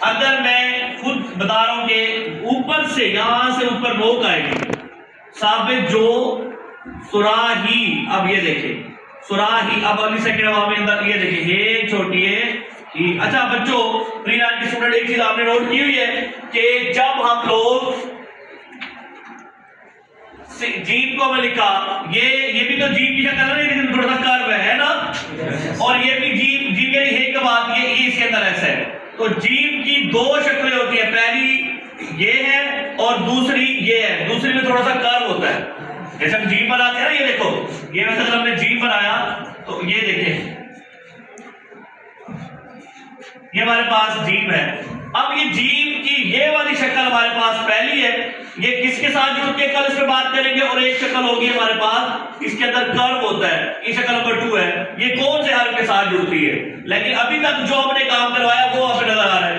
अगर मैं खुद बता रहा हूं कि ऊपर से यहां से ऊपर नोक आएगी, साबित जो सुराही, अब ये देखिए सुराही, अब अगली सेकंड में अंदर ये देखिए हे छोटी है ही। अच्छा बच्चों, प्री नाइन के स्टूडेंट, एक चीज आपने नोट की हुई है कि जब हम लोग जीप को हमें लिखा, ये भी तो जीप की शक्ल है लेकिन थोड़ा सा कर्व है ना, और ये भी जीप जीप यानी हे के बाद ये इसके अंदर ऐसा है। तो जीप की दो शक्लें होती है, पहली ये है और दूसरी ये है। दूसरी में थोड़ा सा कर्व होता है, जैसे हम जीप बनाते हैं ना, ये देखो ये वैसे अगर हमने जीप बनाया तो ये देखिए ये हमारे पास जीप है। अब ये जीप की ये वाली शक्ल हमारे पास पहली है, ये किसके साथ जुड़ती है कल इस पे बात करेंगे। और एक शक्ल होगी हमारे पास, इसके अंदर कर्व होता है, ये शक्ल नंबर 2 है, ये कौन से हर्फ के साथ जुड़ती है। लेकिन अभी तक जो हमने काम करवाया वो हमें नजर आ रहा है।